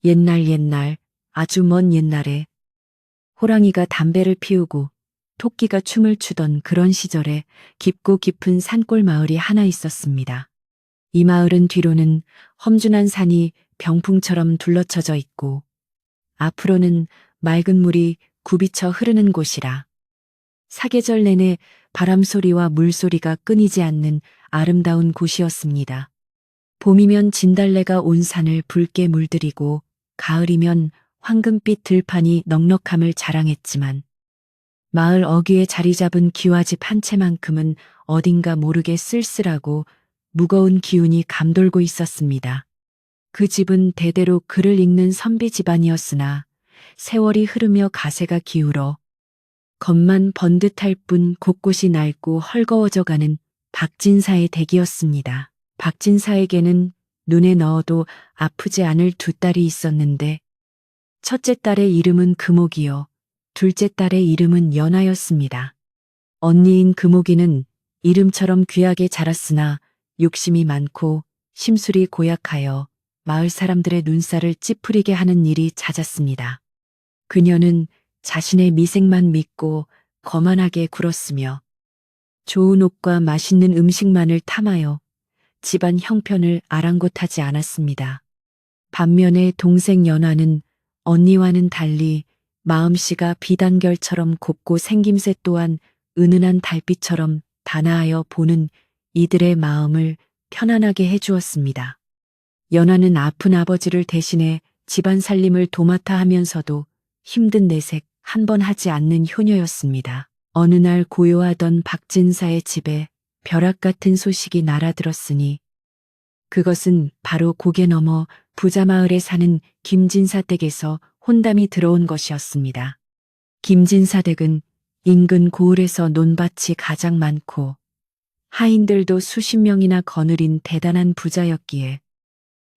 옛날, 아주 먼 옛날에 호랑이가 담배를 피우고 토끼가 춤을 추던 그런 시절에 깊고 깊은 산골 마을이 하나 있었습니다. 이 마을은 뒤로는 험준한 산이 병풍처럼 둘러쳐져 있고 앞으로는 맑은 물이 굽이쳐 흐르는 곳이라 사계절 내내 바람 소리와 물소리가 끊이지 않는 아름다운 곳이었습니다. 봄이면 진달래가 온 산을 붉게 물들이고 가을이면 황금빛 들판이 넉넉함을 자랑했지만 마을 어귀에 자리 잡은 기와집 한 채만큼은 어딘가 모르게 쓸쓸하고 무거운 기운이 감돌고 있었습니다. 그 집은 대대로 글을 읽는 선비 집안이었으나 세월이 흐르며 가세가 기울어 겉만 번듯할 뿐 곳곳이 낡고 헐거워져가는 박진사의 댁이었습니다. 박진사에게는 눈에 넣어도 아프지 않을 두 딸이 있었는데 첫째 딸의 이름은 금옥이요. 둘째 딸의 이름은 연하였습니다. 언니인 금옥이는 이름처럼 귀하게 자랐으나 욕심이 많고 심술이 고약하여 마을 사람들의 눈살을 찌푸리게 하는 일이 잦았습니다. 그녀는 자신의 미생만 믿고 거만하게 굴었으며 좋은 옷과 맛있는 음식만을 탐하여 집안 형편을 아랑곳하지 않았습니다. 반면에 동생 연하는 언니와는 달리 마음씨가 비단결처럼 곱고 생김새 또한 은은한 달빛처럼 단아하여 보는 이들의 마음을 편안하게 해주었습니다. 연하는 아픈 아버지를 대신해 집안 살림을 도맡아 하면서도 힘든 내색 한 번 하지 않는 효녀였습니다. 어느 날 고요하던 박진사의 집에 벼락 같은 소식이 날아들었으니 그것은 바로 고개 넘어 부자마을에 사는 김진사 댁에서 혼담이 들어온 것이었습니다. 김진사 댁은 인근 고을에서 논밭이 가장 많고 하인들도 수십 명이나 거느린 대단한 부자였기에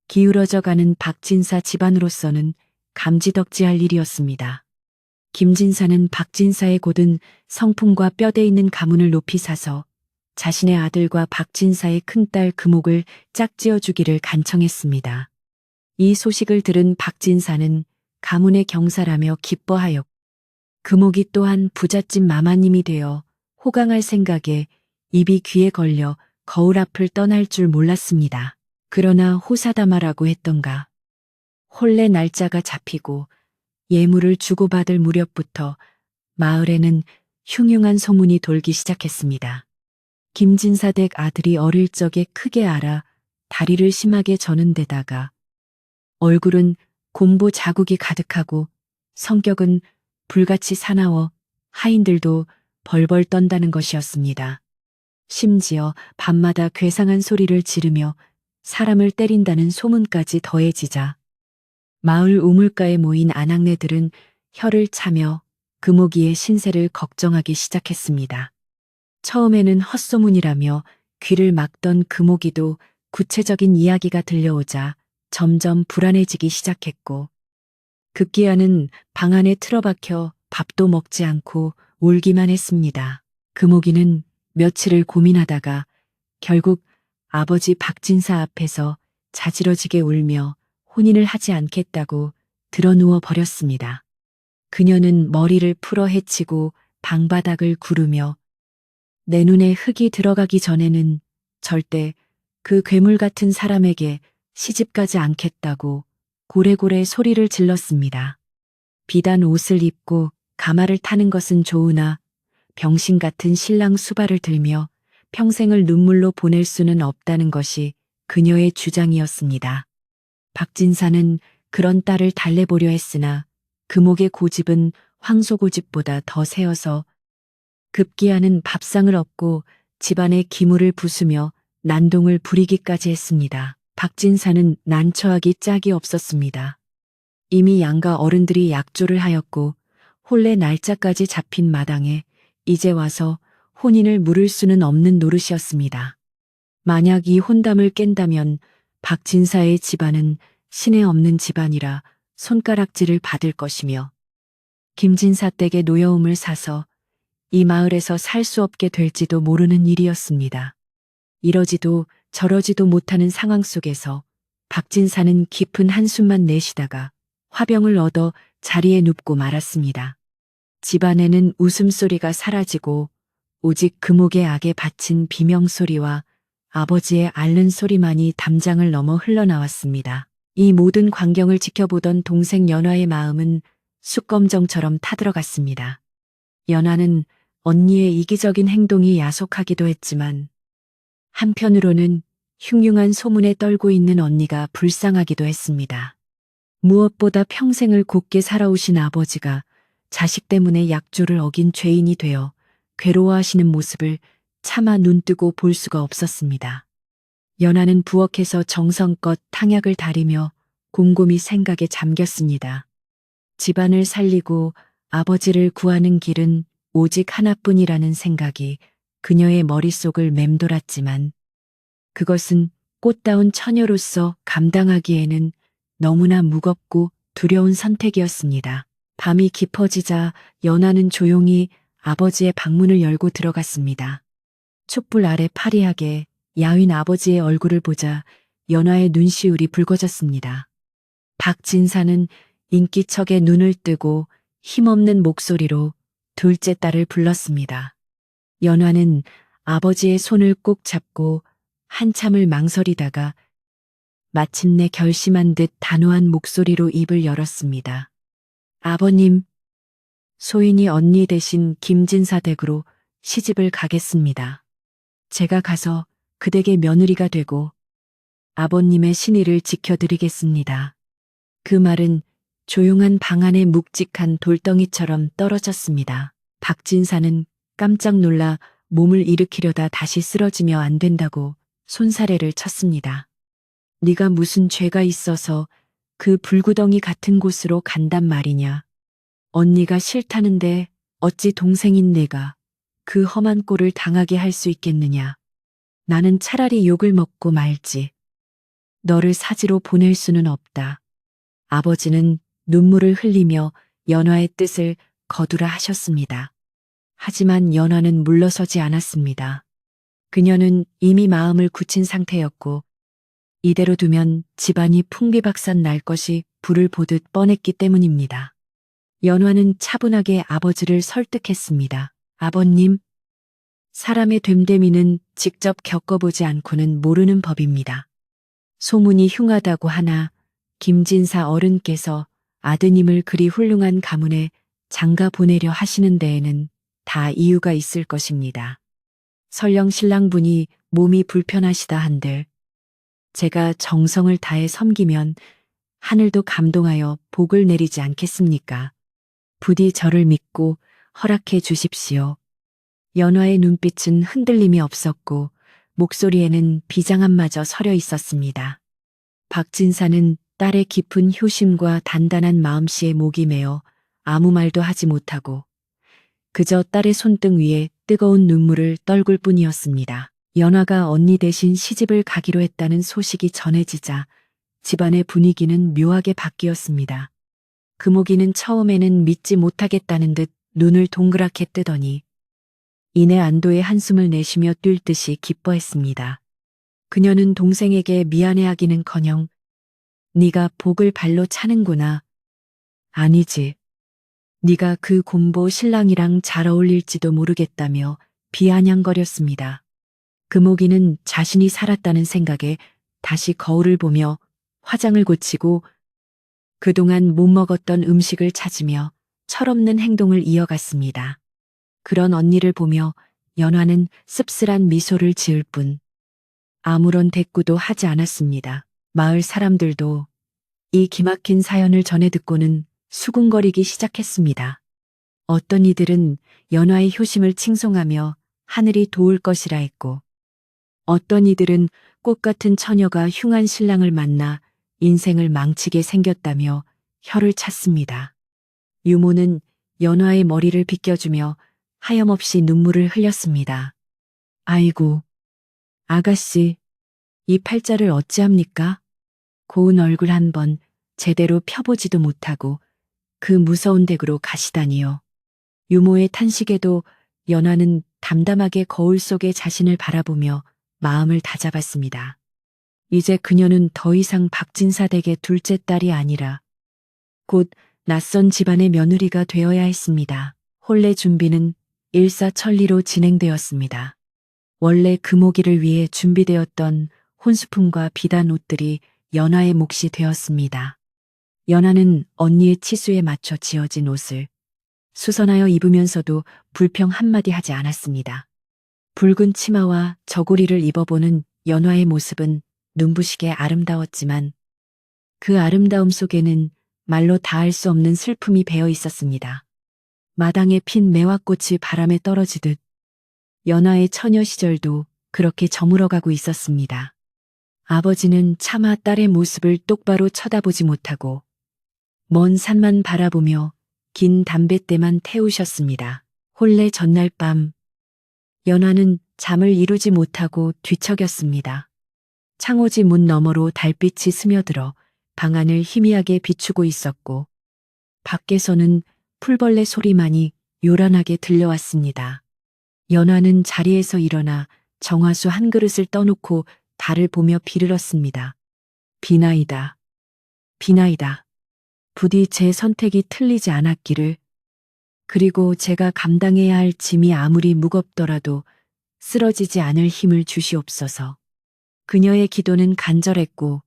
기울어져가는 박진사 집안으로서는 감지덕지할 일이었습니다. 김진사는 박진사의 고든 성품과 뼈대 있는 가문을 높이 사서 자신의 아들과 박진사의 큰딸 금옥을 짝지어 주기를 간청했습니다. 이 소식을 들은 박진사는 가문의 경사라며 기뻐하였고 금옥이 또한 부잣집 마마님이 되어 호강할 생각에 입이 귀에 걸려 거울 앞을 떠날 줄 몰랐습니다. 그러나 호사다마라고 했던가 혼례 날짜가 잡히고 예물을 주고받을 무렵부터 마을에는 흉흉한 소문이 돌기 시작했습니다. 김진사 댁 아들이 어릴 적에 크게 알아 다리를 심하게 저는 데다가 얼굴은 곰보 자국이 가득하고 성격은 불같이 사나워 하인들도 벌벌 떤다는 것이었습니다. 심지어 밤마다 괴상한 소리를 지르며 사람을 때린다는 소문까지 더해지자 마을 우물가에 모인 아낙네들은 혀를 차며 금옥이의 신세를 걱정하기 시작했습니다. 처음에는 헛소문이라며 귀를 막던 금옥이도 구체적인 이야기가 들려오자 점점 불안해지기 시작했고 급기야는 방 안에 틀어박혀 밥도 먹지 않고 울기만 했습니다. 금옥이는 며칠을 고민하다가 결국 아버지 박진사 앞에서 자지러지게 울며 혼인을 하지 않겠다고 드러누워 버렸습니다. 그녀는 머리를 풀어 헤치고 방바닥을 구르며 내 눈에 흙이 들어가기 전에는 절대 그 괴물 같은 사람에게 시집가지 않겠다고 고래고래 소리를 질렀습니다. 비단 옷을 입고 가마를 타는 것은 좋으나 병신 같은 신랑 수발을 들며 평생을 눈물로 보낼 수는 없다는 것이 그녀의 주장이었습니다. 박진사는 그런 딸을 달래보려 했으나 금옥의 고집은 황소고집보다 더 세어서 급기야는 밥상을 엎고 집안의 기물을 부수며 난동을 부리기까지 했습니다. 박진사는 난처하기 짝이 없었습니다. 이미 양가 어른들이 약조를 하였고 혼례 날짜까지 잡힌 마당에 이제 와서 혼인을 물을 수는 없는 노릇이었습니다. 만약 이 혼담을 깬다면 박진사의 집안은 신의 없는 집안이라 손가락질을 받을 것이며 김진사 댁의 노여움을 사서 이 마을에서 살 수 없게 될지도 모르는 일이었습니다. 이러지도 저러지도 못하는 상황 속에서 박진사는 깊은 한숨만 내쉬다가 화병을 얻어 자리에 눕고 말았습니다. 집안에는 웃음소리가 사라지고 오직 금옥의 악에 바친 비명소리와 아버지의 앓는 소리만이 담장을 넘어 흘러나왔습니다. 이 모든 광경을 지켜보던 동생 연화의 마음은 숯검정처럼 타들어갔습니다. 연화는 언니의 이기적인 행동이 야속하기도 했지만 한편으로는 흉흉한 소문에 떨고 있는 언니가 불쌍하기도 했습니다. 무엇보다 평생을 곱게 살아오신 아버지가 자식 때문에 약조를 어긴 죄인이 되어 괴로워하시는 모습을 차마 눈뜨고 볼 수가 없었습니다. 연하는 부엌에서 정성껏 탕약을 다리며 곰곰이 생각에 잠겼습니다. 집안을 살리고 아버지를 구하는 길은 오직 하나뿐이라는 생각이 그녀의 머릿속을 맴돌았지만 그것은 꽃다운 처녀로서 감당하기에는 너무나 무겁고 두려운 선택이었습니다. 밤이 깊어지자 연하는 조용히 아버지의 방문을 열고 들어갔습니다. 촛불 아래 파리하게 야윈 아버지의 얼굴을 보자 연하의 눈시울이 붉어졌습니다. 박진사는 인기척에 눈을 뜨고 힘없는 목소리로 둘째 딸을 불렀습니다. 연하는 아버지의 손을 꼭 잡고 한참을 망설이다가 마침내 결심한 듯 단호한 목소리로 입을 열었습니다. 아버님, 소인이 언니 대신 김진사 댁으로 시집을 가겠습니다. 제가 가서 그 댁의 며느리가 되고 아버님의 신의를 지켜드리겠습니다. 그 말은 조용한 방 안의 묵직한 돌덩이처럼 떨어졌습니다. 박진사는 깜짝 놀라 몸을 일으키려다 다시 쓰러지며 안 된다고 손사래를 쳤습니다. 네가 무슨 죄가 있어서 그 불구덩이 같은 곳으로 간단 말이냐. 언니가 싫다는데 어찌 동생인 내가 그 험한 꼴을 당하게 할 수 있겠느냐. 나는 차라리 욕을 먹고 말지. 너를 사지로 보낼 수는 없다. 아버지는 눈물을 흘리며 연화의 뜻을 거두라 하셨습니다. 하지만 연화는 물러서지 않았습니다. 그녀는 이미 마음을 굳힌 상태였고 이대로 두면 집안이 풍비박산 날 것이 불을 보듯 뻔했기 때문입니다. 연화는 차분하게 아버지를 설득했습니다. 아버님, 사람의 됨됨이는 직접 겪어보지 않고는 모르는 법입니다. 소문이 흉하다고 하나 김진사 어른께서 아드님을 그리 훌륭한 가문에 장가 보내려 하시는 데에는 다 이유가 있을 것입니다. 설령 신랑분이 몸이 불편하시다 한들 제가 정성을 다해 섬기면 하늘도 감동하여 복을 내리지 않겠습니까? 부디 저를 믿고 허락해 주십시오. 연화의 눈빛은 흔들림이 없었고 목소리에는 비장함마저 서려 있었습니다. 박진사는 딸의 깊은 효심과 단단한 마음씨에 목이 메어 아무 말도 하지 못하고 그저 딸의 손등 위에 뜨거운 눈물을 떨굴 뿐이었습니다. 연화가 언니 대신 시집을 가기로 했다는 소식이 전해지자 집안의 분위기는 묘하게 바뀌었습니다. 금옥이는 처음에는 믿지 못하겠다는 듯 눈을 동그랗게 뜨더니 이내 안도의 한숨을 내쉬며 뛸 듯이 기뻐했습니다. 그녀는 동생에게 미안해하기는커녕 네가 복을 발로 차는구나. 아니지. 네가 그 곰보 신랑이랑 잘 어울릴지도 모르겠다며 비아냥거렸습니다. 금옥이는 자신이 살았다는 생각에 다시 거울을 보며 화장을 고치고 그동안 못 먹었던 음식을 찾으며 철없는 행동을 이어갔습니다. 그런 언니를 보며 연화는 씁쓸한 미소를 지을 뿐 아무런 대꾸도 하지 않았습니다. 마을 사람들도 이 기막힌 사연을 전해 듣고는 수군거리기 시작했습니다. 어떤 이들은 연화의 효심을 칭송하며 하늘이 도울 것이라 했고 어떤 이들은 꽃 같은 처녀가 흉한 신랑을 만나 인생을 망치게 생겼다며 혀를 찼습니다. 유모는 연화의 머리를 빗겨주며 하염없이 눈물을 흘렸습니다. 아이고, 아가씨, 이 팔자를 어찌합니까? 고운 얼굴 한번 제대로 펴보지도 못하고 그 무서운 댁으로 가시다니요. 유모의 탄식에도 연화는 담담하게 거울 속의 자신을 바라보며 마음을 다잡았습니다. 이제 그녀는 더 이상 박진사 댁의 둘째 딸이 아니라 곧 낯선 집안의 며느리가 되어야 했습니다. 혼례 준비는 일사천리로 진행되었습니다. 원래 금오기를 위해 준비되었던 혼수품과 비단 옷들이 연화의 몫이 되었습니다. 연화는 언니의 치수에 맞춰 지어진 옷을 수선하여 입으면서도 불평 한마디 하지 않았습니다. 붉은 치마와 저고리를 입어보는 연화의 모습은 눈부시게 아름다웠지만 그 아름다움 속에는 말로 다할 수 없는 슬픔이 배어 있었습니다. 마당에 핀 매화꽃이 바람에 떨어지듯 연화의 처녀 시절도 그렇게 저물어가고 있었습니다. 아버지는 차마 딸의 모습을 똑바로 쳐다보지 못하고 먼 산만 바라보며 긴 담뱃대만 태우셨습니다. 혼례 전날 밤 연화는 잠을 이루지 못하고 뒤척였습니다. 창호지 문 너머로 달빛이 스며들어 방 안을 희미하게 비추고 있었고 밖에서는 풀벌레 소리만이 요란하게 들려왔습니다. 연화는 자리에서 일어나 정화수 한 그릇을 떠놓고 달을 보며 비를었습니다. 비나이다. 비나이다. 부디 제 선택이 틀리지 않았기를. 그리고 제가 감당해야 할 짐이 아무리 무겁더라도 쓰러지지 않을 힘을 주시옵소서. 그녀의 기도는 간절했고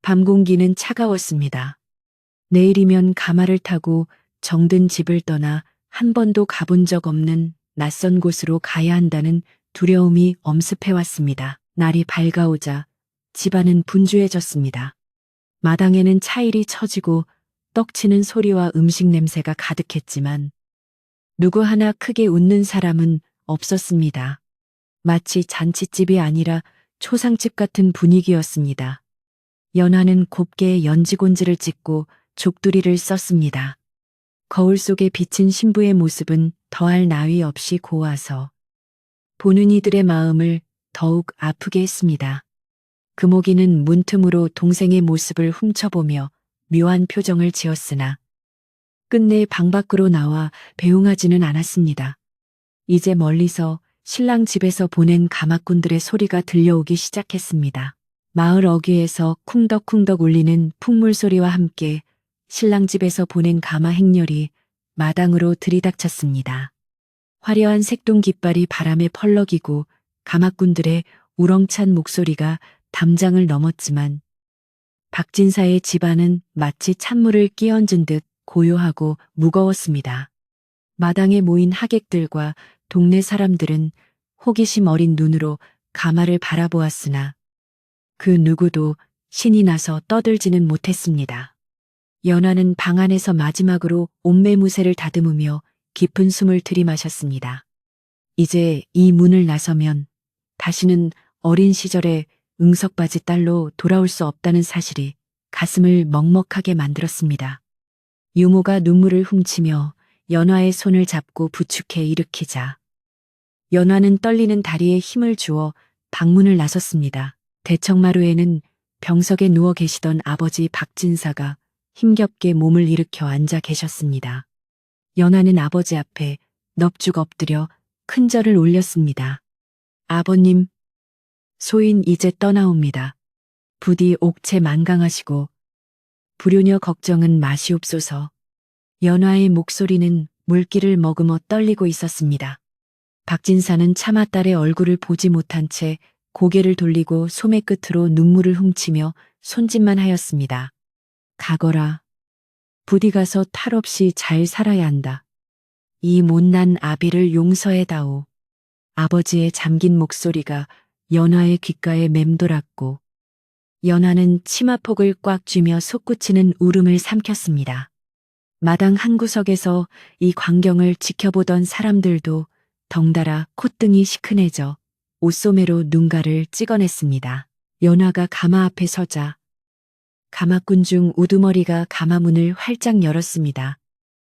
밤 공기는 차가웠습니다. 내일이면 가마를 타고 정든 집을 떠나 한 번도 가본 적 없는 낯선 곳으로 가야 한다는 두려움이 엄습해왔습니다. 날이 밝아오자 집안은 분주해졌습니다. 마당에는 차일이 처지고 떡치는 소리와 음식 냄새가 가득했지만 누구 하나 크게 웃는 사람은 없었습니다. 마치 잔칫집이 아니라 초상집 같은 분위기였습니다. 연화는 곱게 연지곤지를 찍고 족두리를 썼습니다. 거울 속에 비친 신부의 모습은 더할 나위 없이 고와서 보는 이들의 마음을 더욱 아프게 했습니다. 금오기는 문틈으로 동생의 모습을 훔쳐보며 묘한 표정을 지었으나 끝내 방 밖으로 나와 배웅하지는 않았습니다. 이제 멀리서 신랑 집에서 보낸 가마꾼들의 소리가 들려오기 시작했습니다. 마을 어귀에서 쿵덕쿵덕 울리는 풍물 소리와 함께 신랑 집에서 보낸 가마 행렬이 마당으로 들이닥쳤습니다. 화려한 색동 깃발이 바람에 펄럭이고 가마꾼들의 우렁찬 목소리가 담장을 넘었지만 박진사의 집안은 마치 찬물을 끼얹은 듯 고요하고 무거웠습니다. 마당에 모인 하객들과 동네 사람들은 호기심 어린 눈으로 가마를 바라보았으나 그 누구도 신이 나서 떠들지는 못했습니다. 연화는 방 안에서 마지막으로 옷매무새를 다듬으며 깊은 숨을 들이마셨습니다. 이제 이 문을 나서면 다시는 어린 시절의 응석바지 딸로 돌아올 수 없다는 사실이 가슴을 먹먹하게 만들었습니다. 유모가 눈물을 훔치며 연화의 손을 잡고 부축해 일으키자 연화는 떨리는 다리에 힘을 주어 방문을 나섰습니다. 대청마루에는 병석에 누워 계시던 아버지 박진사가 힘겹게 몸을 일으켜 앉아 계셨습니다. 연화는 아버지 앞에 넙죽 엎드려 큰 절을 올렸습니다. 아버님, 소인 이제 떠나옵니다. 부디 옥체 만강하시고 불효녀 걱정은 마시옵소서. 연화의 목소리는 물기를 머금어 떨리고 있었습니다. 박진사는 차마 딸의 얼굴을 보지 못한 채 고개를 돌리고 소매 끝으로 눈물을 훔치며 손짓만 하였습니다. 가거라. 부디 가서 탈 없이 잘 살아야 한다. 이 못난 아비를 용서해다오. 아버지의 잠긴 목소리가 연화의 귓가에 맴돌았고 연화는 치마폭을 꽉 쥐며 솟구치는 울음을 삼켰습니다. 마당 한 구석에서 이 광경을 지켜보던 사람들도 덩달아 콧등이 시큰해져 옷소매로 눈가를 찍어냈습니다. 연화가 가마 앞에 서자 가마꾼 중 우두머리가 가마문을 활짝 열었습니다.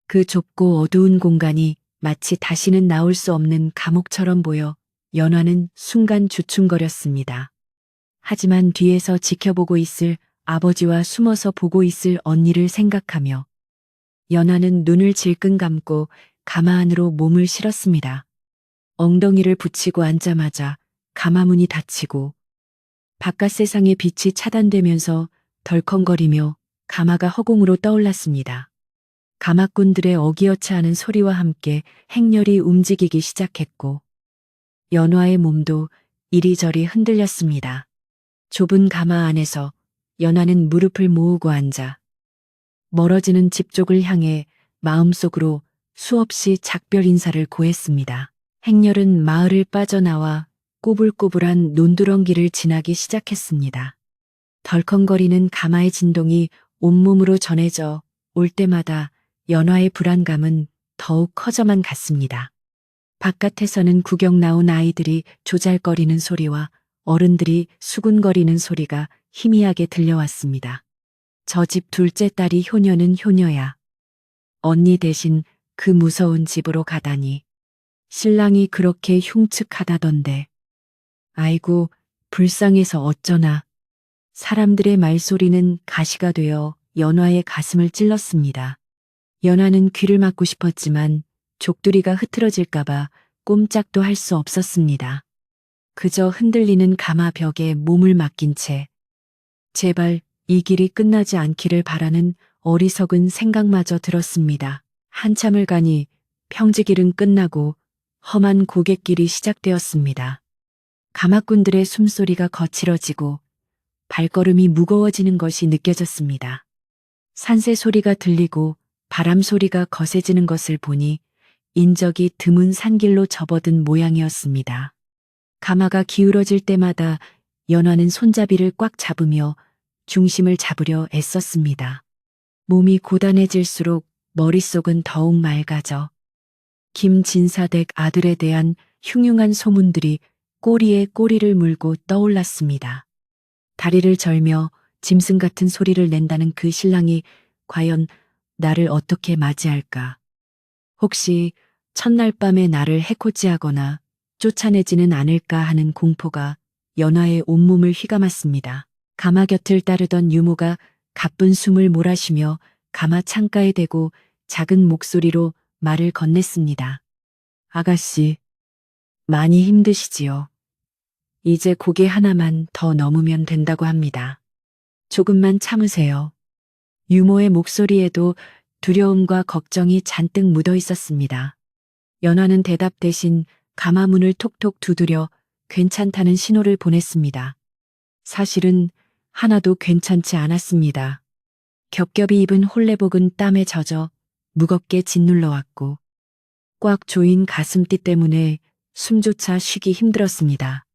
그 좁고 어두운 공간이 마치 다시는 나올 수 없는 감옥처럼 보여 연화는 순간 주춤거렸습니다. 하지만 뒤에서 지켜보고 있을 아버지와 숨어서 보고 있을 언니를 생각하며 연화는 눈을 질끈 감고 가마 안으로 몸을 실었습니다. 엉덩이를 붙이고 앉자마자 가마문이 닫히고 바깥 세상의 빛이 차단되면서 덜컹거리며 가마가 허공으로 떠올랐습니다. 가마꾼들의 어기어차하는 소리와 함께 행렬이 움직이기 시작했고 연화의 몸도 이리저리 흔들렸습니다. 좁은 가마 안에서 연화는 무릎을 모으고 앉아 멀어지는 집 쪽을 향해 마음속으로 수없이 작별 인사를 고했습니다. 행렬은 마을을 빠져나와 꼬불꼬불한 논두렁길을 지나기 시작했습니다. 덜컹거리는 가마의 진동이 온몸으로 전해져 올 때마다 연화의 불안감은 더욱 커져만 갔습니다. 바깥에서는 구경 나온 아이들이 조잘거리는 소리와 어른들이 수군거리는 소리가 희미하게 들려왔습니다. 저 집 둘째 딸이 효녀는 효녀야. 언니 대신 그 무서운 집으로 가다니. 신랑이 그렇게 흉측하다던데. 아이고, 불쌍해서 어쩌나. 사람들의 말소리는 가시가 되어 연화의 가슴을 찔렀습니다. 연화는 귀를 막고 싶었지만 족두리가 흐트러질까봐 꼼짝도 할 수 없었습니다. 그저 흔들리는 가마 벽에 몸을 맡긴 채 제발 이 길이 끝나지 않기를 바라는 어리석은 생각마저 들었습니다. 한참을 가니 평지길은 끝나고 험한 고갯길이 시작되었습니다. 가마꾼들의 숨소리가 거칠어지고 발걸음이 무거워지는 것이 느껴졌습니다. 산새 소리가 들리고 바람 소리가 거세지는 것을 보니 인적이 드문 산길로 접어든 모양이었습니다. 가마가 기울어질 때마다 연화는 손잡이를 꽉 잡으며 중심을 잡으려 애썼습니다. 몸이 고단해질수록 머릿속은 더욱 맑아져 김진사댁 아들에 대한 흉흉한 소문들이 꼬리에 꼬리를 물고 떠올랐습니다. 다리를 절며 짐승 같은 소리를 낸다는 그 신랑이 과연 나를 어떻게 맞이할까? 혹시 첫날 밤에 나를 해코지하거나 쫓아내지는 않을까 하는 공포가 연화의 온몸을 휘감았습니다. 가마 곁을 따르던 유모가 가쁜 숨을 몰아쉬며 가마 창가에 대고 작은 목소리로 말을 건넸습니다. 아가씨, 많이 힘드시지요. 이제 고개 하나만 더 넘으면 된다고 합니다. 조금만 참으세요. 유모의 목소리에도 두려움과 걱정이 잔뜩 묻어 있었습니다. 연화는 대답 대신 가마문을 톡톡 두드려 괜찮다는 신호를 보냈습니다. 사실은 하나도 괜찮지 않았습니다. 겹겹이 입은 홀레복은 땀에 젖어 무겁게 짓눌러 왔고 꽉 조인 가슴띠 때문에 숨조차 쉬기 힘들었습니다.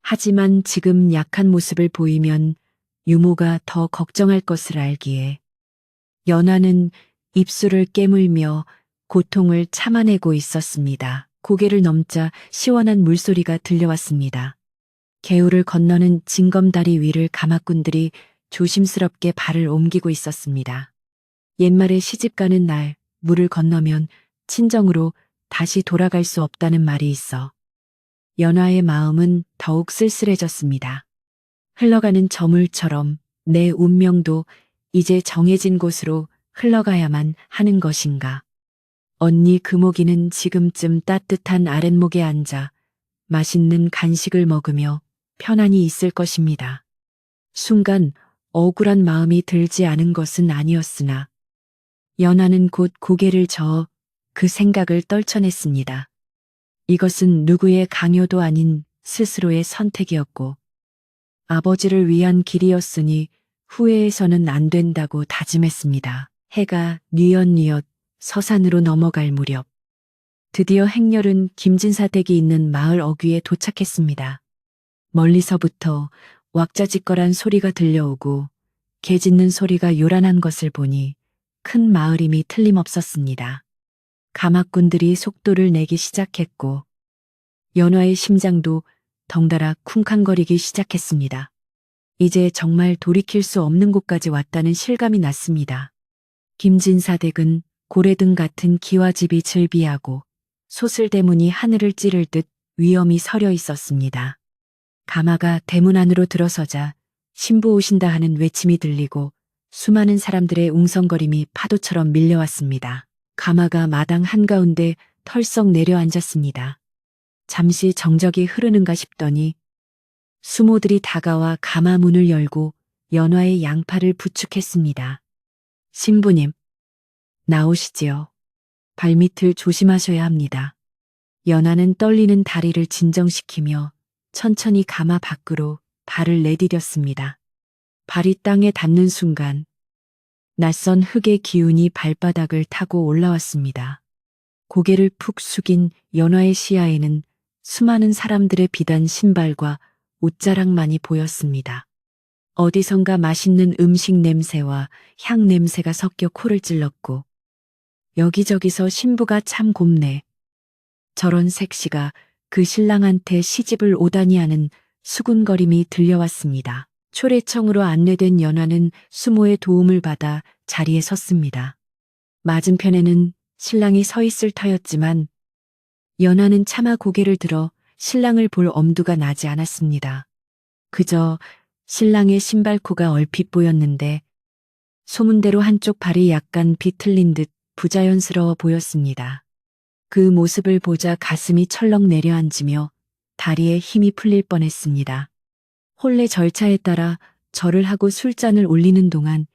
하지만 지금 약한 모습을 보이면 유모가 더 걱정할 것을 알기에 연화는 입술을 깨물며 고통을 참아내고 있었습니다. 고개를 넘자 시원한 물소리가 들려왔습니다. 개울을 건너는 징검다리 위를 가마꾼들이 조심스럽게 발을 옮기고 있었습니다. 옛말에 시집가는 날 물을 건너면 친정으로 다시 돌아갈 수 없다는 말이 있어 연화의 마음은 더욱 쓸쓸해졌습니다. 흘러가는 저물처럼 내 운명도 이제 정해진 곳으로 흘러가야만 하는 것인가. 언니 금옥이는 지금쯤 따뜻한 아랫목에 앉아 맛있는 간식을 먹으며 편안히 있을 것입니다. 순간 억울한 마음이 들지 않은 것은 아니었으나 연화는 곧 고개를 저어 그 생각을 떨쳐냈습니다. 이것은 누구의 강요도 아닌 스스로의 선택이었고 아버지를 위한 길이었으니 후회해서는 안 된다고 다짐했습니다. 해가 뉘엿뉘엿 서산으로 넘어갈 무렵 드디어 행렬은 김진사댁이 있는 마을 어귀에 도착했습니다. 멀리서부터 왁자지껄한 소리가 들려오고 개 짖는 소리가 요란한 것을 보니 큰 마을임이 틀림없었습니다. 가마꾼들이 속도를 내기 시작했고 연화의 심장도 덩달아 쿵쾅거리기 시작했습니다. 이제 정말 돌이킬 수 없는 곳까지 왔다는 실감이 났습니다. 김진사댁은 고래등 같은 기와집이 즐비하고 소슬대문이 하늘을 찌를 듯 위엄이 서려 있었습니다. 가마가 대문 안으로 들어서자 신부 오신다 하는 외침이 들리고 수많은 사람들의 웅성거림이 파도처럼 밀려왔습니다. 가마가 마당 한가운데 털썩 내려앉았습니다. 잠시 정적이 흐르는가 싶더니 수모들이 다가와 가마 문을 열고 연화의 양팔을 부축했습니다. 신부님, 나오시지요. 발밑을 조심하셔야 합니다. 연화는 떨리는 다리를 진정시키며 천천히 가마 밖으로 발을 내디뎠습니다. 발이 땅에 닿는 순간 낯선 흙의 기운이 발바닥을 타고 올라왔습니다. 고개를 푹 숙인 연화의 시야에는 수많은 사람들의 비단 신발과 옷자락만이 보였습니다. 어디선가 맛있는 음식 냄새와 향 냄새가 섞여 코를 찔렀고 여기저기서 신부가 참 곱네. 저런 색시가 그 신랑한테 시집을 오다니 하는 수군거림이 들려왔습니다. 초래청으로 안내된 연화는 수모의 도움을 받아 자리에 섰습니다. 맞은편에는 신랑이 서 있을 터였지만 연화는 차마 고개를 들어 신랑을 볼 엄두가 나지 않았습니다. 그저 신랑의 신발코가 얼핏 보였는데 소문대로 한쪽 발이 약간 비틀린 듯 부자연스러워 보였습니다. 그 모습을 보자 가슴이 철렁 내려앉으며 다리에 힘이 풀릴 뻔했습니다. 혼례 절차에 따라 절을 하고 술잔을 올리는 동안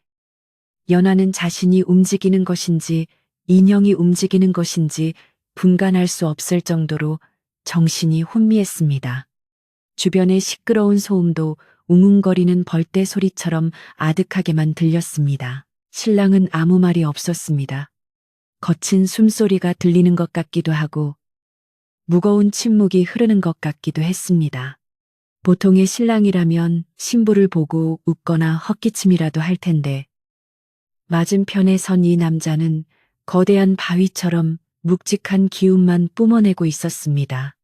연화는 자신이 움직이는 것인지 인형이 움직이는 것인지 분간할 수 없을 정도로 정신이 혼미했습니다. 주변의 시끄러운 소음도 웅웅거리는 벌떼 소리처럼 아득하게만 들렸습니다. 신랑은 아무 말이 없었습니다. 거친 숨소리가 들리는 것 같기도 하고 무거운 침묵이 흐르는 것 같기도 했습니다. 보통의 신랑이라면 신부를 보고 웃거나 헛기침이라도 할 텐데 맞은편에 선 이 남자는 거대한 바위처럼 묵직한 기운만 뿜어내고 있었습니다.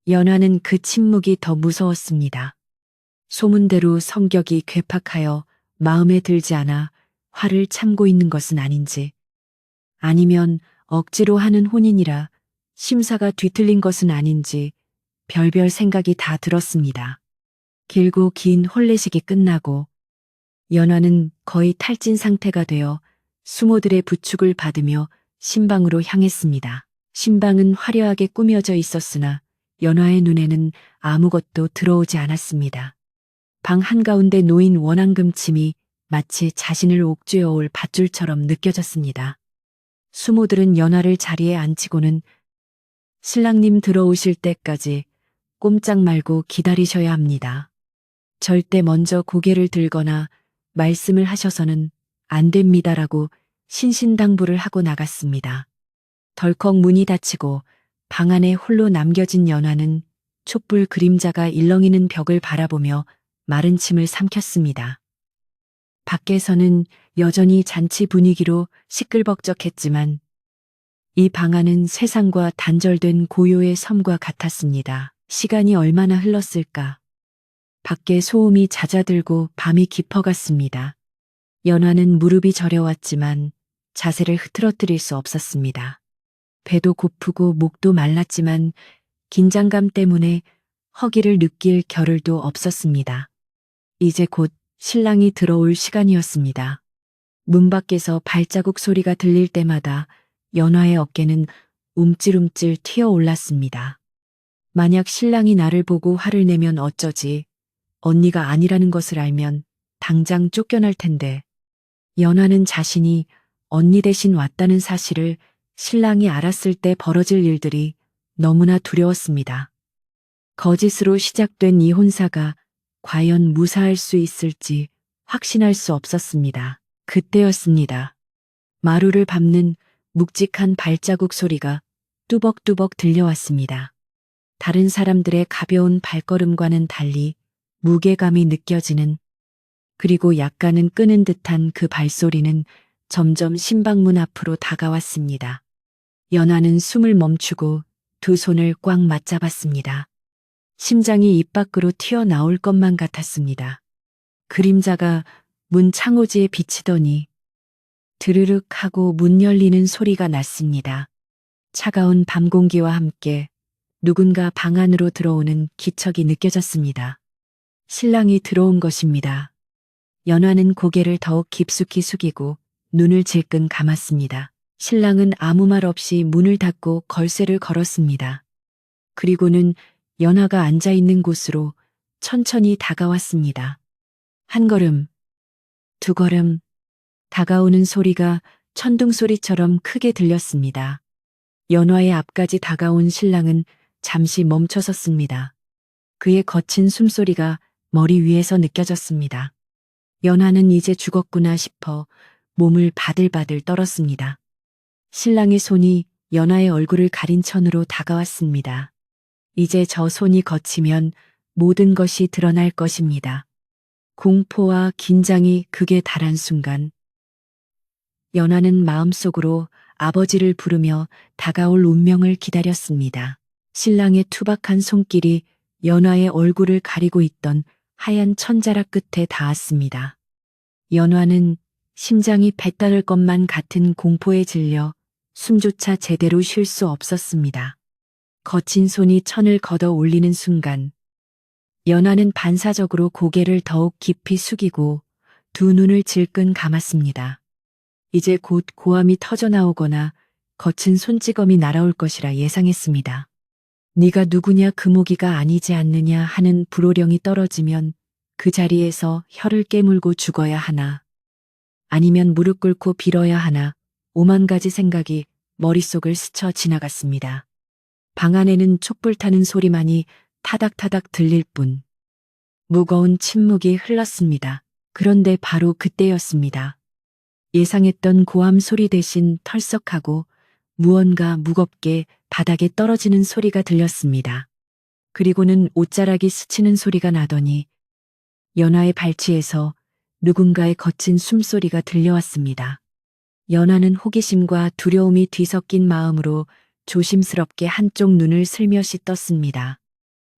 연화는 그 침묵이 더 무서웠습니다. 소문대로 성격이 괴팍하여 마음에 들지 않아 화를 참고 있는 것은 아닌지, 아니면 억지로 하는 혼인이라 심사가 뒤틀린 것은 아닌지 별별 생각이 다 들었습니다. 길고 긴 혼례식이 끝나고 연화는 거의 탈진 상태가 되어 수모들의 부축을 받으며 신방으로 향했습니다. 신방은 화려하게 꾸며져 있었으나 연화의 눈에는 아무것도 들어오지 않았습니다. 방 한가운데 놓인 원앙금 침이 마치 자신을 옥죄어 올 밧줄처럼 느껴졌습니다. 수모들은 연화를 자리에 앉히고는 신랑님 들어오실 때까지 꼼짝 말고 기다리셔야 합니다. 절대 먼저 고개를 들거나 말씀을 하셔서는 안 됩니다라고 신신당부를 하고 나갔습니다. 덜컥 문이 닫히고 방 안에 홀로 남겨진 연화는 촛불 그림자가 일렁이는 벽을 바라보며 마른 침을 삼켰습니다. 밖에서는 여전히 잔치 분위기로 시끌벅적했지만 이 방 안은 세상과 단절된 고요의 섬과 같았습니다. 시간이 얼마나 흘렀을까. 밖에 소음이 잦아들고 밤이 깊어갔습니다. 연화는 무릎이 저려왔지만 자세를 흐트러뜨릴 수 없었습니다. 배도 고프고 목도 말랐지만 긴장감 때문에 허기를 느낄 겨를도 없었습니다. 이제 곧 신랑이 들어올 시간이었습니다. 문 밖에서 발자국 소리가 들릴 때마다 연화의 어깨는 움찔움찔 튀어올랐습니다. 만약 신랑이 나를 보고 화를 내면 어쩌지, 언니가 아니라는 것을 알면 당장 쫓겨날 텐데. 연화는 자신이 언니 대신 왔다는 사실을 신랑이 알았을 때 벌어질 일들이 너무나 두려웠습니다. 거짓으로 시작된 이 혼사가 과연 무사할 수 있을지 확신할 수 없었습니다. 그때였습니다. 마루를 밟는 묵직한 발자국 소리가 뚜벅뚜벅 들려왔습니다. 다른 사람들의 가벼운 발걸음과는 달리 무게감이 느껴지는, 그리고 약간은 끄는 듯한 그 발소리는 점점 신방문 앞으로 다가왔습니다. 연화는 숨을 멈추고 두 손을 꽉 맞잡았습니다. 심장이 입 밖으로 튀어나올 것만 같았습니다. 그림자가 문 창호지에 비치더니 드르륵 하고 문 열리는 소리가 났습니다. 차가운 밤 공기와 함께 누군가 방 안으로 들어오는 기척이 느껴졌습니다. 신랑이 들어온 것입니다. 연화는 고개를 더욱 깊숙이 숙이고 눈을 질끈 감았습니다. 신랑은 아무 말 없이 문을 닫고 걸쇠를 걸었습니다. 그리고는 연화가 앉아있는 곳으로 천천히 다가왔습니다. 한 걸음, 두 걸음, 다가오는 소리가 천둥 소리처럼 크게 들렸습니다. 연화의 앞까지 다가온 신랑은 잠시 멈춰섰습니다. 그의 거친 숨소리가 머리 위에서 느껴졌습니다. 연화는 이제 죽었구나 싶어 몸을 바들바들 떨었습니다. 신랑의 손이 연화의 얼굴을 가린 천으로 다가왔습니다. 이제 저 손이 거치면 모든 것이 드러날 것입니다. 공포와 긴장이 극에 달한 순간 연화는 마음속으로 아버지를 부르며 다가올 운명을 기다렸습니다. 신랑의 투박한 손길이 연화의 얼굴을 가리고 있던 하얀 천자락 끝에 닿았습니다. 연화는 심장이 배따를 것만 같은 공포에 질려 숨조차 제대로 쉴 수 없었습니다. 거친 손이 천을 걷어 올리는 순간 연화는 반사적으로 고개를 더욱 깊이 숙이고 두 눈을 질끈 감았습니다. 이제 곧 고함이 터져나오거나 거친 손찌검이 날아올 것이라 예상했습니다. 네가 누구냐 금오기가 아니지 않느냐 하는 불호령이 떨어지면 그 자리에서 혀를 깨물고 죽어야 하나 아니면 무릎 꿇고 빌어야 하나 오만 가지 생각이 머릿속을 스쳐 지나갔습니다. 방 안에는 촛불 타는 소리만이 타닥타닥 들릴 뿐 무거운 침묵이 흘렀습니다. 그런데 바로 그때였습니다. 예상했던 고함 소리 대신 털썩하고 무언가 무겁게 바닥에 떨어지는 소리가 들렸습니다. 그리고는 옷자락이 스치는 소리가 나더니 연화의 발치에서 누군가의 거친 숨소리가 들려왔습니다. 연화는 호기심과 두려움이 뒤섞인 마음으로 조심스럽게 한쪽 눈을 슬며시 떴습니다.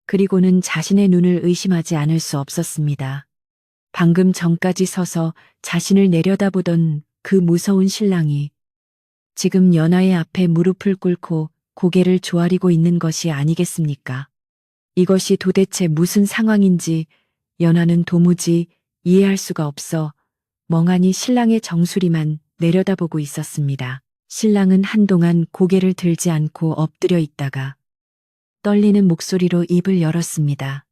그리고는 자신의 눈을 의심하지 않을 수 없었습니다. 방금 전까지 서서 자신을 내려다보던 그 무서운 신랑이 지금 연화의 앞에 무릎을 꿇고 고개를 조아리고 있는 것이 아니겠습니까? 이것이 도대체 무슨 상황인지 연화는 도무지 이해할 수가 없어 멍하니 신랑의 정수리만 내려다보고 있었습니다. 신랑은 한동안 고개를 들지 않고 엎드려 있다가 떨리는 목소리로 입을 열었습니다.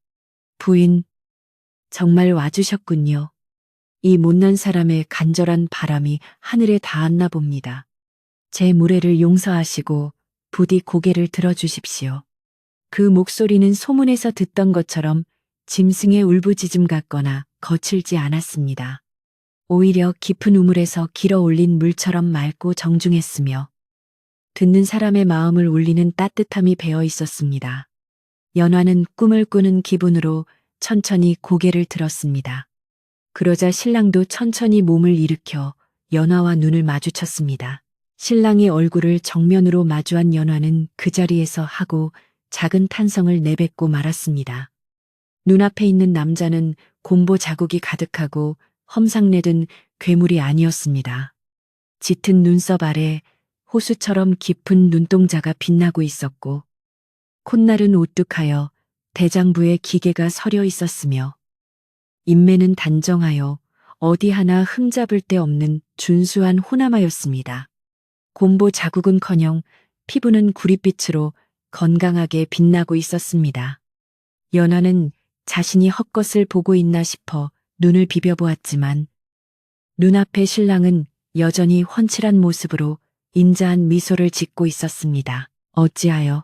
부인, 정말 와주셨군요. 이 못난 사람의 간절한 바람이 하늘에 닿았나 봅니다. 제 무례를 용서하시고 부디 고개를 들어주십시오. 그 목소리는 소문에서 듣던 것처럼 짐승의 울부짖음 같거나 거칠지 않았습니다. 오히려 깊은 우물에서 길어 올린 물처럼 맑고 정중했으며 듣는 사람의 마음을 울리는 따뜻함이 배어 있었습니다. 연화는 꿈을 꾸는 기분으로 천천히 고개를 들었습니다. 그러자 신랑도 천천히 몸을 일으켜 연화와 눈을 마주쳤습니다. 신랑의 얼굴을 정면으로 마주한 연화는 그 자리에서 하고 작은 탄성을 내뱉고 말았습니다. 눈앞에 있는 남자는 곰보 자국이 가득하고 험상내든 괴물이 아니었습니다. 짙은 눈썹 아래 호수처럼 깊은 눈동자가 빛나고 있었고 콧날은 오뚝하여 대장부에 기계가 서려 있었으며 인매는 단정하여 어디 하나 흠잡을 데 없는 준수한 호남아였습니다. 곰보 자국은커녕 피부는 구릿빛으로 건강하게 빛나고 있었습니다. 연화는 자신이 헛것을 보고 있나 싶어 눈을 비벼보았지만 눈앞의 신랑은 여전히 훤칠한 모습으로 인자한 미소를 짓고 있었습니다. 어찌하여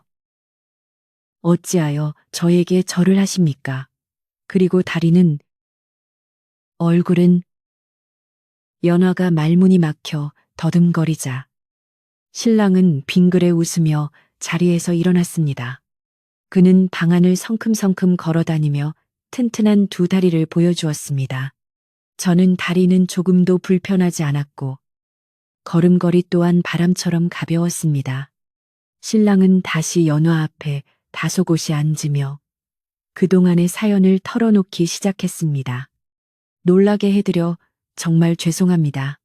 저에게 절을 하십니까? 그리고 다리는, 얼굴은 연화가 말문이 막혀 더듬거리자 신랑은 빙그레 웃으며 자리에서 일어났습니다. 그는 방 안을 성큼성큼 걸어다니며 튼튼한 두 다리를 보여주었습니다. 저는 다리는 조금도 불편하지 않았고 걸음걸이 또한 바람처럼 가벼웠습니다. 신랑은 다시 연화 앞에 다소곳이 앉으며 그동안의 사연을 털어놓기 시작했습니다. 놀라게 해드려 정말 죄송합니다.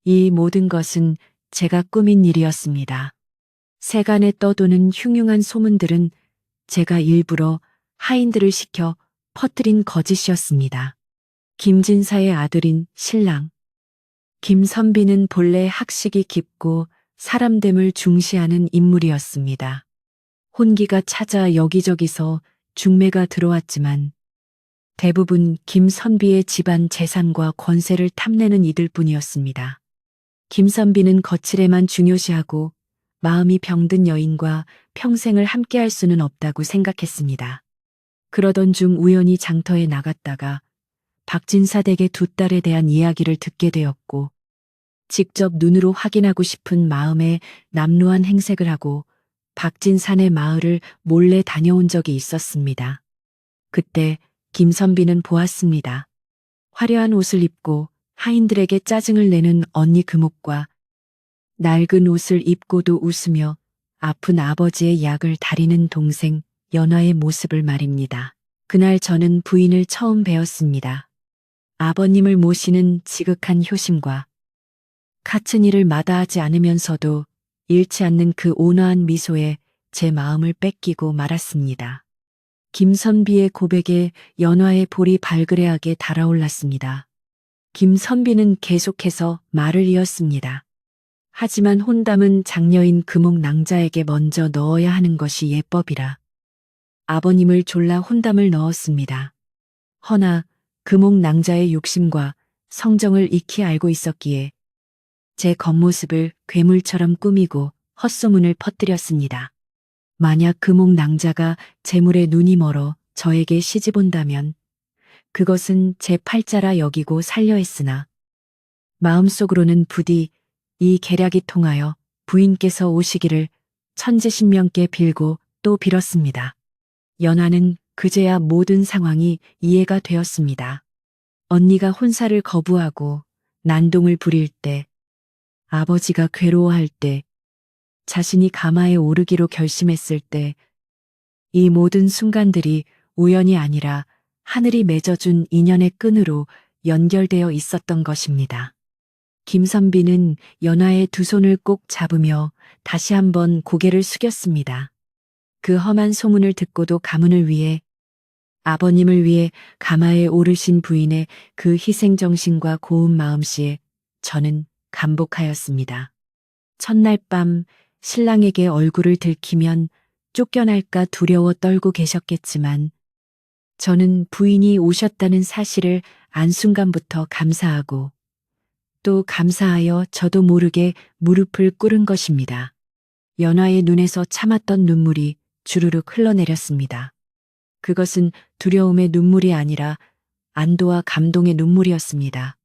이 모든 것은 제가 꾸민 일이었습니다. 세간에 떠도는 흉흉한 소문들은 제가 일부러 하인들을 시켜 퍼뜨린 거짓이었습니다. 김진사의 아들인 신랑. 김선비는 본래 학식이 깊고 사람됨을 중시하는 인물이었습니다. 혼기가 찾아 여기저기서 중매가 들어왔지만 대부분 김선비의 집안 재산과 권세를 탐내는 이들뿐이었습니다. 김선비는 거칠에만 중요시하고 마음이 병든 여인과 평생을 함께할 수는 없다고 생각했습니다. 그러던 중 우연히 장터에 나갔다가 박진사 댁의 두 딸에 대한 이야기를 듣게 되었고 직접 눈으로 확인하고 싶은 마음에 남루한 행색을 하고 박진산의 마을을 몰래 다녀온 적이 있었습니다. 그때 김선비는 보았습니다. 화려한 옷을 입고 하인들에게 짜증을 내는 언니 금옥과 낡은 옷을 입고도 웃으며 아픈 아버지의 약을 다리는 동생 연화의 모습을 말입니다. 그날 저는 부인을 처음 뵈었습니다. 아버님을 모시는 지극한 효심과 같은 일을 마다하지 않으면서도 잃지 않는 그 온화한 미소에 제 마음을 뺏기고 말았습니다. 김선비의 고백에 연화의 볼이 발그레하게 달아올랐습니다. 김선비는 계속해서 말을 이었습니다. 하지만 혼담은 장녀인 금옥 낭자에게 먼저 넣어야 하는 것이 예법이라. 아버님을 졸라 혼담을 넣었습니다. 허나 금옥 낭자의 욕심과 성정을 익히 알고 있었기에 제 겉모습을 괴물처럼 꾸미고 헛소문을 퍼뜨렸습니다. 만약 금옥 낭자가 재물에 눈이 멀어 저에게 시집 온다면 그것은 제 팔자라 여기고 살려 했으나 마음속으로는 부디 이 계략이 통하여 부인께서 오시기를 천지신명께 빌고 또 빌었습니다. 연화는 그제야 모든 상황이 이해가 되었습니다. 언니가 혼사를 거부하고 난동을 부릴 때, 아버지가 괴로워할 때, 자신이 가마에 오르기로 결심했을 때, 이 모든 순간들이 우연이 아니라 하늘이 맺어준 인연의 끈으로 연결되어 있었던 것입니다. 김선비는 연화의 두 손을 꼭 잡으며 다시 한번 고개를 숙였습니다. 그 험한 소문을 듣고도 가문을 위해 아버님을 위해 가마에 오르신 부인의 그 희생정신과 고운 마음씨에 저는 감복하였습니다. 첫날 밤 신랑에게 얼굴을 들키면 쫓겨날까 두려워 떨고 계셨겠지만 저는 부인이 오셨다는 사실을 안 순간부터 감사하고 또 감사하여 저도 모르게 무릎을 꿇은 것입니다. 연화의 눈에서 참았던 눈물이 주르륵 흘러내렸습니다. 그것은 두려움의 눈물이 아니라 안도와 감동의 눈물이었습니다.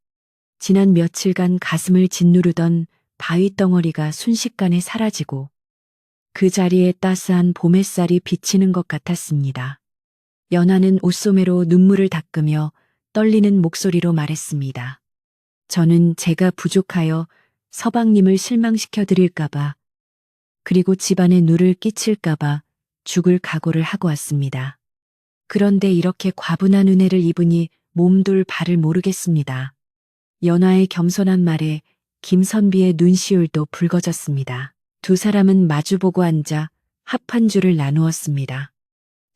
지난 며칠간 가슴을 짓누르던 바위 덩어리가 순식간에 사라지고 그 자리에 따스한 봄 햇살이 비치는 것 같았습니다. 연화는 옷소매로 눈물을 닦으며 떨리는 목소리로 말했습니다. 저는 제가 부족하여 서방님을 실망시켜 드릴까봐 그리고 집안에 누를 끼칠까봐 죽을 각오를 하고 왔습니다. 그런데 이렇게 과분한 은혜를 입으니 몸둘 바를 모르겠습니다. 연화의 겸손한 말에 김선비의 눈시울도 붉어졌습니다. 두 사람은 마주보고 앉아 합한줄을 나누었습니다.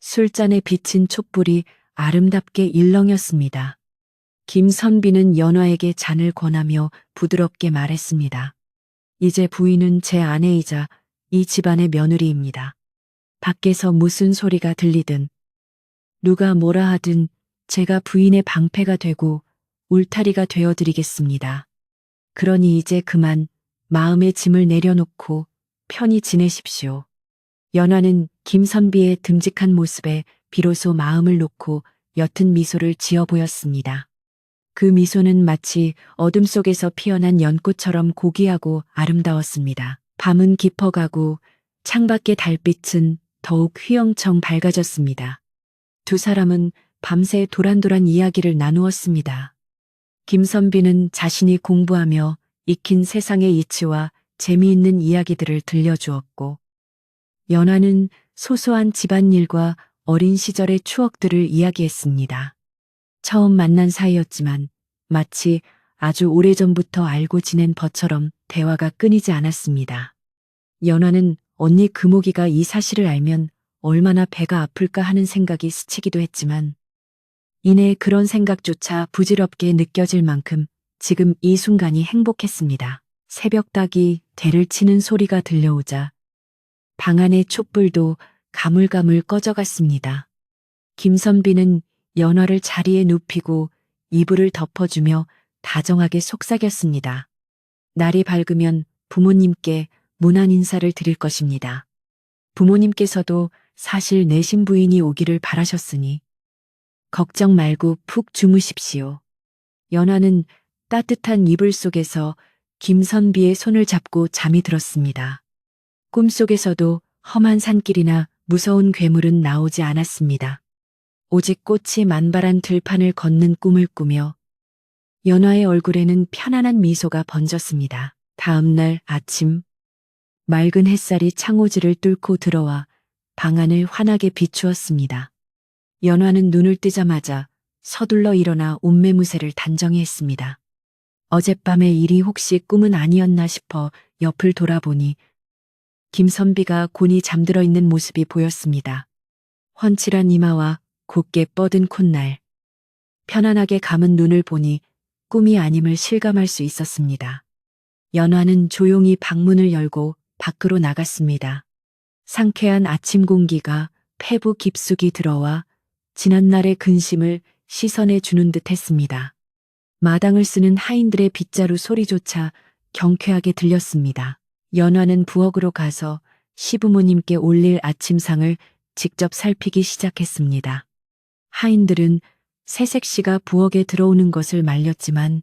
술잔에 비친 촛불이 아름답게 일렁였습니다. 김선비는 연화에게 잔을 권하며 부드럽게 말했습니다. 이제 부인은 제 아내이자 이 집안의 며느리입니다. 밖에서 무슨 소리가 들리든 누가 뭐라 하든 제가 부인의 방패가 되고 울타리가 되어드리겠습니다. 그러니 이제 그만 마음의 짐을 내려놓고 편히 지내십시오. 연화는 김선비의 듬직한 모습에 비로소 마음을 놓고 옅은 미소를 지어 보였습니다. 그 미소는 마치 어둠 속에서 피어난 연꽃처럼 고귀하고 아름다웠습니다. 밤은 깊어가고 창밖의 달빛은 더욱 휘영청 밝아졌습니다. 두 사람은 밤새 도란도란 이야기를 나누었습니다. 김선비는 자신이 공부하며 익힌 세상의 이치와 재미있는 이야기들을 들려주었고 연화는 소소한 집안일과 어린 시절의 추억들을 이야기했습니다. 처음 만난 사이였지만 마치 아주 오래전부터 알고 지낸 것처럼 대화가 끊이지 않았습니다. 연화는 언니 금옥이가 이 사실을 알면 얼마나 배가 아플까 하는 생각이 스치기도 했지만 이내 그런 생각조차 부질없게 느껴질 만큼 지금 이 순간이 행복했습니다. 새벽닭이 대를 치는 소리가 들려오자 방 안의 촛불도 가물가물 꺼져갔습니다. 김선비는 연화를 자리에 눕히고 이불을 덮어주며 다정하게 속삭였습니다. 날이 밝으면 부모님께 문안 인사를 드릴 것입니다. 부모님께서도 사실 내 신부인이 오기를 바라셨으니 걱정 말고 푹 주무십시오. 연화는 따뜻한 이불 속에서 김선비의 손을 잡고 잠이 들었습니다. 꿈속에서도 험한 산길이나 무서운 괴물은 나오지 않았습니다. 오직 꽃이 만발한 들판을 걷는 꿈을 꾸며 연화의 얼굴에는 편안한 미소가 번졌습니다. 다음 날 아침, 맑은 햇살이 창호지를 뚫고 들어와 방 안을 환하게 비추었습니다. 연화는 눈을 뜨자마자 서둘러 일어나 옷매무새를 단정히 했습니다. 어젯밤의 일이 혹시 꿈은 아니었나 싶어 옆을 돌아보니 김선비가 곤히 잠들어 있는 모습이 보였습니다. 훤칠한 이마와 곱게 뻗은 콧날, 편안하게 감은 눈을 보니 꿈이 아님을 실감할 수 있었습니다. 연화는 조용히 방문을 열고 밖으로 나갔습니다. 상쾌한 아침 공기가 폐부 깊숙이 들어와 지난날의 근심을 시선에 주는 듯 했습니다. 마당을 쓰는 하인들의 빗자루 소리조차 경쾌하게 들렸습니다. 연화는 부엌으로 가서 시부모님께 올릴 아침상을 직접 살피기 시작했습니다. 하인들은 새색시가 부엌에 들어오는 것을 말렸지만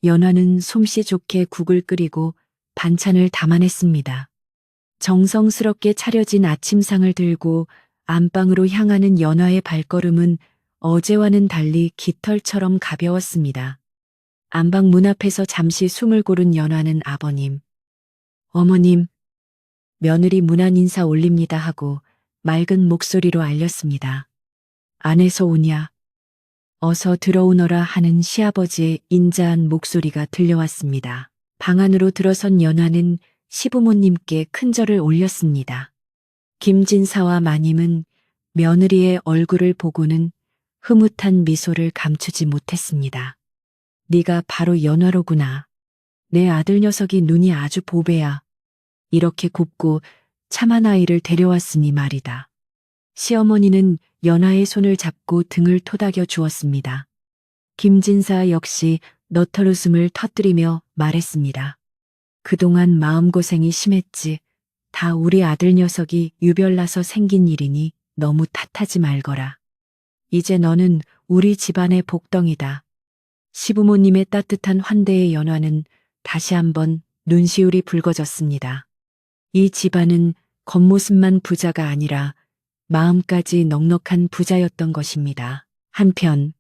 연화는 솜씨 좋게 국을 끓이고 반찬을 담아냈습니다. 정성스럽게 차려진 아침상을 들고 안방으로 향하는 연화의 발걸음은 어제와는 달리 깃털처럼 가벼웠습니다. 안방 문 앞에서 잠시 숨을 고른 연화는 아버님, 어머님, 며느리 문안 인사 올립니다 하고 맑은 목소리로 알렸습니다. 안에서 오냐? 어서 들어오너라 하는 시아버지의 인자한 목소리가 들려왔습니다. 방 안으로 들어선 연화는 시부모님께 큰절을 올렸습니다. 김진사와 마님은 며느리의 얼굴을 보고는 흐뭇한 미소를 감추지 못했습니다. 네가 바로 연화로구나. 내 아들 녀석이 눈이 아주 보배야. 이렇게 곱고 참한 아이를 데려왔으니 말이다. 시어머니는 연화의 손을 잡고 등을 토닥여 주었습니다. 김진사 역시 너털웃음을 터뜨리며 말했습니다. 그동안 마음고생이 심했지. 다 우리 아들 녀석이 유별나서 생긴 일이니 너무 탓하지 말거라. 이제 너는 우리 집안의 복덩이다. 시부모님의 따뜻한 환대의 연화는 다시 한번 눈시울이 붉어졌습니다. 이 집안은 겉모습만 부자가 아니라 마음까지 넉넉한 부자였던 것입니다. 한편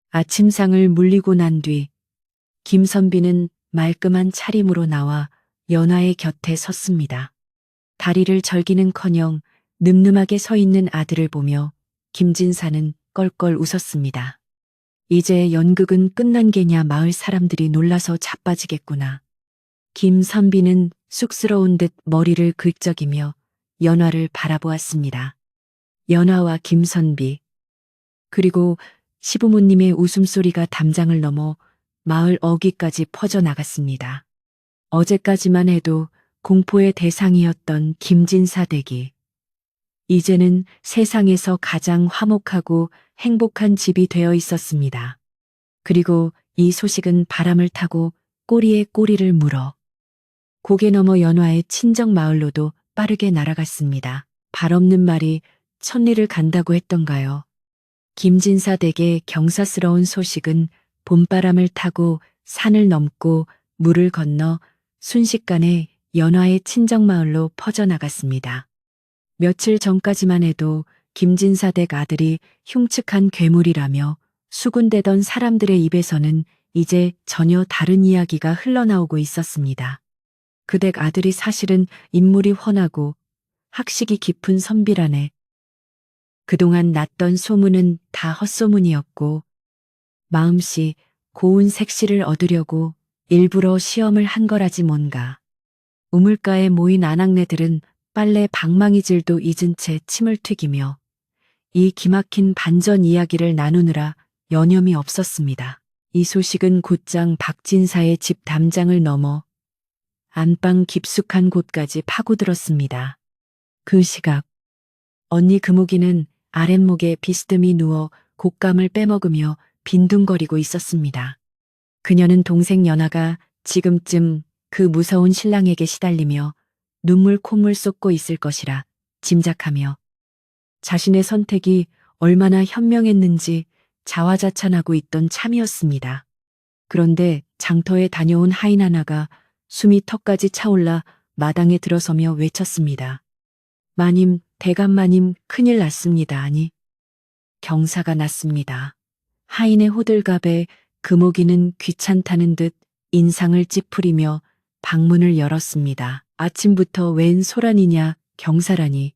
아침상을 물리고 난 뒤 김선비는 말끔한 차림으로 나와 연화의 곁에 섰습니다. 다리를 절기는커녕 늠름하게 서 있는 아들을 보며 김진사는 껄껄 웃었습니다. 이제 연극은 끝난 게냐 마을 사람들이 놀라서 자빠지겠구나. 김선비는 쑥스러운 듯 머리를 긁적이며 연화를 바라보았습니다. 연화와 김선비, 그리고 시부모님의 웃음소리가 담장을 넘어 마을 어귀까지 퍼져나갔습니다. 어제까지만 해도 공포의 대상이었던 김진사 댁이 이제는 세상에서 가장 화목하고 행복한 집이 되어 있었습니다. 그리고 이 소식은 바람을 타고 꼬리에 꼬리를 물어 고개 넘어 연화의 친정 마을로도 빠르게 날아갔습니다. 발 없는 말이 천리를 간다고 했던가요. 김진사 댁의 경사스러운 소식은 봄바람을 타고 산을 넘고 물을 건너 순식간에 연화의 친정마을로 퍼져나갔습니다. 며칠 전까지만 해도 김진사 댁 아들이 흉측한 괴물이라며 수군대던 사람들의 입에서는 이제 전혀 다른 이야기가 흘러나오고 있었습니다. 그 댁 아들이 사실은 인물이 훤하고 학식이 깊은 선비라네. 그동안 났던 소문은 다 헛소문이었고 마음씨 고운 색시를 얻으려고 일부러 시험을 한 거라지 뭔가. 우물가에 모인 아낙네들은 빨래 방망이질도 잊은 채 침을 튀기며 이 기막힌 반전 이야기를 나누느라 여념이 없었습니다. 이 소식은 곧장 박진사의 집 담장을 넘어 안방 깊숙한 곳까지 파고들었습니다. 그 시각 언니 금옥이는 아랫목에 비스듬히 누워 곶감을 빼먹으며 빈둥거리고 있었습니다. 그녀는 동생 연아가 지금쯤 그 무서운 신랑에게 시달리며 눈물 콧물 쏟고 있을 것이라 짐작하며 자신의 선택이 얼마나 현명했는지 자화자찬하고 있던 참이었습니다. 그런데 장터에 다녀온 하인 하나가 숨이 턱까지 차올라 마당에 들어서며 외쳤습니다. 마님, 대감마님, 큰일 났습니다. 아니, 경사가 났습니다. 하인의 호들갑에 금옥이는 귀찮다는 듯 인상을 찌푸리며 방문을 열었습니다. 아침부터 웬 소란이냐, 경사라니.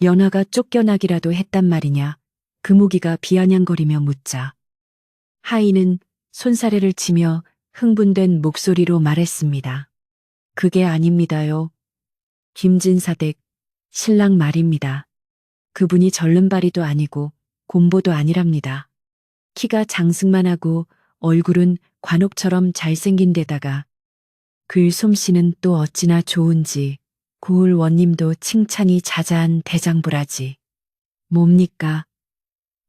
연하가 쫓겨나기라도 했단 말이냐, 금옥이가 비아냥거리며 묻자. 하인은 손사래를 치며 흥분된 목소리로 말했습니다. 그게 아닙니다요. 김진사댁, 신랑 말입니다. 그분이 절름발이도 아니고 곰보도 아니랍니다. 키가 장승만 하고 얼굴은 관옥처럼 잘생긴 데다가 글솜씨는 또 어찌나 좋은지 고을 원님도 칭찬이 자자한 대장부라지. 뭡니까?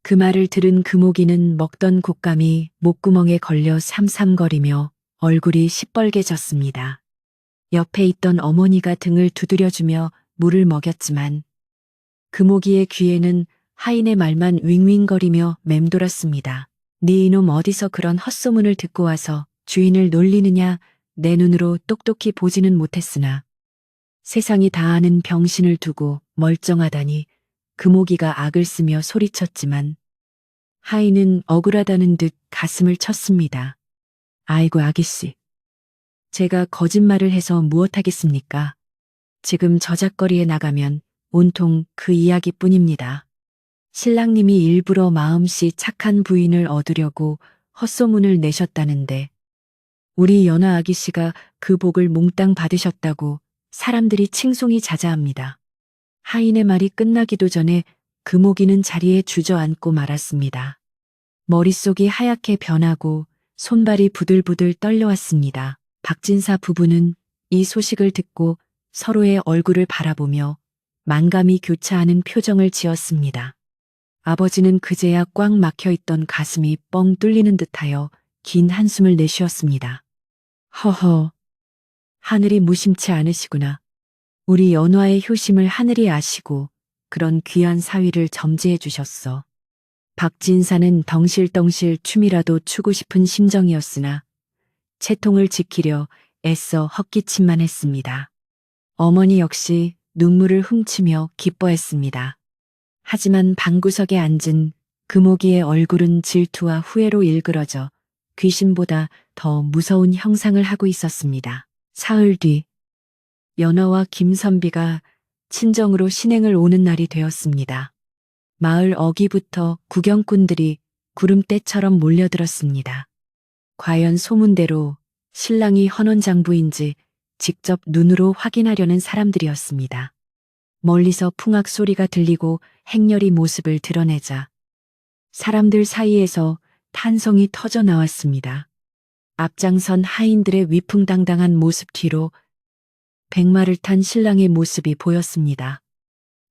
그 말을 들은 금옥이는 먹던 곶감이 목구멍에 걸려 삼삼거리며 얼굴이 시뻘개졌습니다. 옆에 있던 어머니가 등을 두드려주며 물을 먹였지만 금옥이의 귀에는 하인의 말만 윙윙거리며 맴돌았습니다. 네 이놈 어디서 그런 헛소문을 듣고 와서 주인을 놀리느냐. 내 눈으로 똑똑히 보지는 못했으나 세상이 다 아는 병신을 두고 멀쩡하다니. 금옥이가 악을 쓰며 소리쳤지만 하인은 억울하다는 듯 가슴을 쳤습니다. 아이고 아기씨. 제가 거짓말을 해서 무엇하겠습니까? 지금 저작거리에 나가면 온통 그 이야기뿐입니다. 신랑님이 일부러 마음씨 착한 부인을 얻으려고 헛소문을 내셨다는데 우리 연하 아기씨가 그 복을 몽땅 받으셨다고 사람들이 칭송이 자자합니다. 하인의 말이 끝나기도 전에 금옥이는 자리에 주저앉고 말았습니다. 머릿속이 하얗게 변하고 손발이 부들부들 떨려왔습니다. 박진사 부부는 이 소식을 듣고 서로의 얼굴을 바라보며 만감이 교차하는 표정을 지었습니다. 아버지는 그제야 꽉 막혀있던 가슴이 뻥 뚫리는 듯하여 긴 한숨을 내쉬었습니다. 허허, 하늘이 무심치 않으시구나. 우리 연화의 효심을 하늘이 아시고 그런 귀한 사위를 점지해 주셨어. 박진사는 덩실덩실 춤이라도 추고 싶은 심정이었으나 채통을 지키려 애써 헛기침만 했습니다. 어머니 역시 눈물을 훔치며 기뻐했습니다. 하지만 방구석에 앉은 금옥이의 얼굴은 질투와 후회로 일그러져 귀신보다 더 무서운 형상을 하고 있었습니다. 사흘 뒤 연화와 김선비가 친정으로 신행을 오는 날이 되었습니다. 마을 어귀부터 구경꾼들이 구름대처럼 몰려들었습니다. 과연 소문대로 신랑이 헌원장부인지 직접 눈으로 확인하려는 사람들이었습니다. 멀리서 풍악 소리가 들리고 행렬이 모습을 드러내자 사람들 사이에서 탄성이 터져 나왔습니다. 앞장선 하인들의 위풍당당한 모습 뒤로 백마를 탄 신랑의 모습이 보였습니다.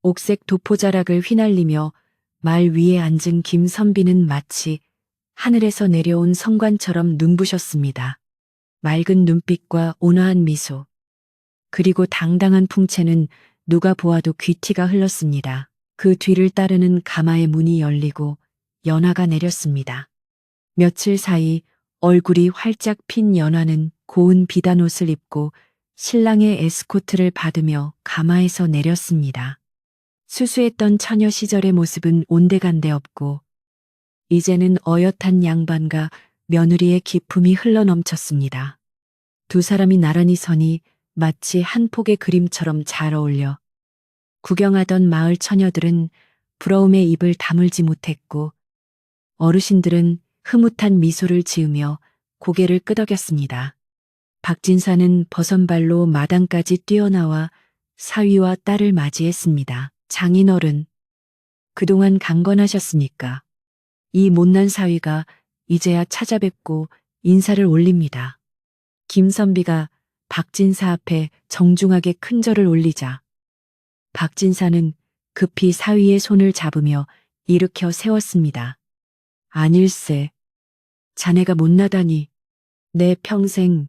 옥색 도포자락을 휘날리며 말 위에 앉은 김선비는 마치 하늘에서 내려온 성관처럼 눈부셨습니다. 맑은 눈빛과 온화한 미소, 그리고 당당한 풍채는 누가 보아도 귀티가 흘렀습니다. 그 뒤를 따르는 가마의 문이 열리고 연화가 내렸습니다. 며칠 사이 얼굴이 활짝 핀 연화는 고운 비단옷을 입고 신랑의 에스코트를 받으며 가마에서 내렸습니다. 수수했던 처녀 시절의 모습은 온데간데 없고 이제는 어엿한 양반과 며느리의 기품이 흘러넘쳤습니다. 두 사람이 나란히 서니 마치 한 폭의 그림처럼 잘 어울려 구경하던 마을 처녀들은 부러움에 입을 다물지 못했고 어르신들은 흐뭇한 미소를 지으며 고개를 끄덕였습니다. 박진사는 버선발로 마당까지 뛰어나와 사위와 딸을 맞이했습니다. 장인어른, 그동안 강건하셨으니까 이 못난 사위가 이제야 찾아뵙고 인사를 올립니다. 김선비가 박진사 앞에 정중하게 큰 절을 올리자 박진사는 급히 사위의 손을 잡으며 일으켜 세웠습니다. 아닐세. 자네가 못나다니. 내 평생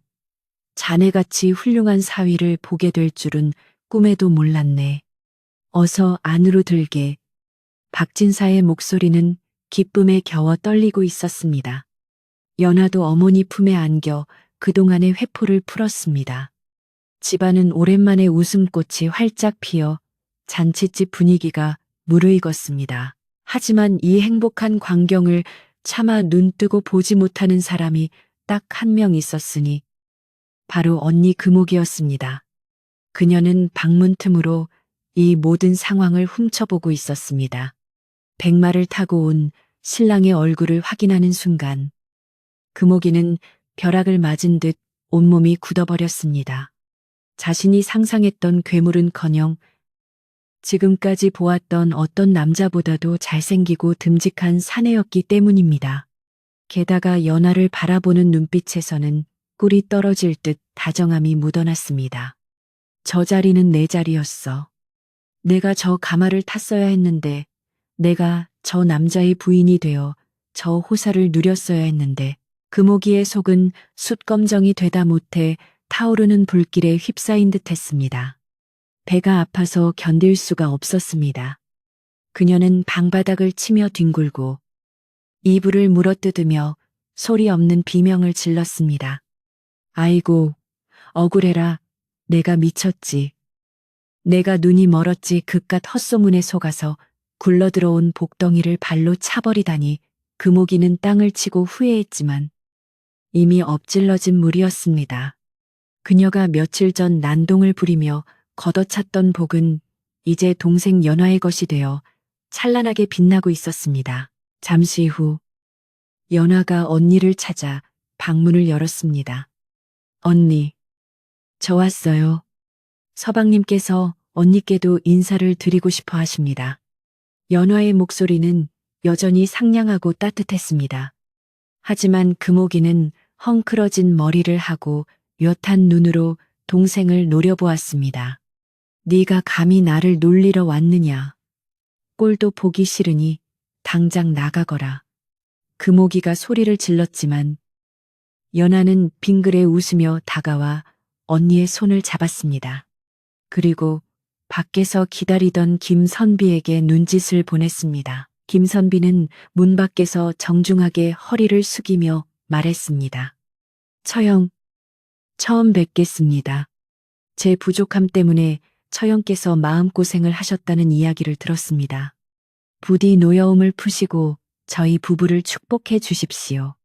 자네같이 훌륭한 사위를 보게 될 줄은 꿈에도 몰랐네. 어서 안으로 들게. 박진사의 목소리는 기쁨에 겨워 떨리고 있었습니다. 연하도 어머니 품에 안겨 그동안의 회포를 풀었습니다. 집안은 오랜만에 웃음꽃이 활짝 피어 잔칫집 분위기가 무르익었습니다. 하지만 이 행복한 광경을 차마 눈뜨고 보지 못하는 사람이 딱 한 명 있었으니 바로 언니 금옥이었습니다. 그녀는 방문 틈으로 이 모든 상황을 훔쳐보고 있었습니다. 백마를 타고 온 신랑의 얼굴을 확인하는 순간 금옥이는 벼락을 맞은 듯 온몸이 굳어버렸습니다. 자신이 상상했던 괴물은커녕 지금까지 보았던 어떤 남자보다도 잘생기고 듬직한 사내였기 때문입니다. 게다가 연하를 바라보는 눈빛에서는 꿀이 떨어질 듯 다정함이 묻어났습니다. 저 자리는 내 자리였어. 내가 저 가마를 탔어야 했는데, 내가 저 남자의 부인이 되어 저 호사를 누렸어야 했는데, 금오기의 속은 숯검정이 되다 못해 타오르는 불길에 휩싸인 듯 했습니다. 배가 아파서 견딜 수가 없었습니다. 그녀는 방바닥을 치며 뒹굴고 이불을 물어뜯으며 소리 없는 비명을 질렀습니다. 아이고, 억울해라. 내가 미쳤지. 내가 눈이 멀었지 그깟 헛소문에 속아서 굴러들어온 복덩이를 발로 차버리다니. 금오기는 땅을 치고 후회했지만 이미 엎질러진 물이었습니다. 그녀가 며칠 전 난동을 부리며 걷어찼던 복은 이제 동생 연화의 것이 되어 찬란하게 빛나고 있었습니다. 잠시 후 연화가 언니를 찾아 방문을 열었습니다. 언니, 저 왔어요. 서방님께서 언니께도 인사를 드리고 싶어 하십니다. 연화의 목소리는 여전히 상냥하고 따뜻했습니다. 하지만 금오기는 헝클어진 머리를 하고 옅은 눈으로 동생을 노려보았습니다. 네가 감히 나를 놀리러 왔느냐. 꼴도 보기 싫으니 당장 나가거라. 금오기가 소리를 질렀지만 연하는 빙그레 웃으며 다가와 언니의 손을 잡았습니다. 그리고 밖에서 기다리던 김선비에게 눈짓을 보냈습니다. 김선비는 문 밖에서 정중하게 허리를 숙이며 말했습니다. 처형, 처음 뵙겠습니다. 제 부족함 때문에 처형께서 마음고생을 하셨다는 이야기를 들었습니다. 부디 노여움을 푸시고 저희 부부를 축복해 주십시오.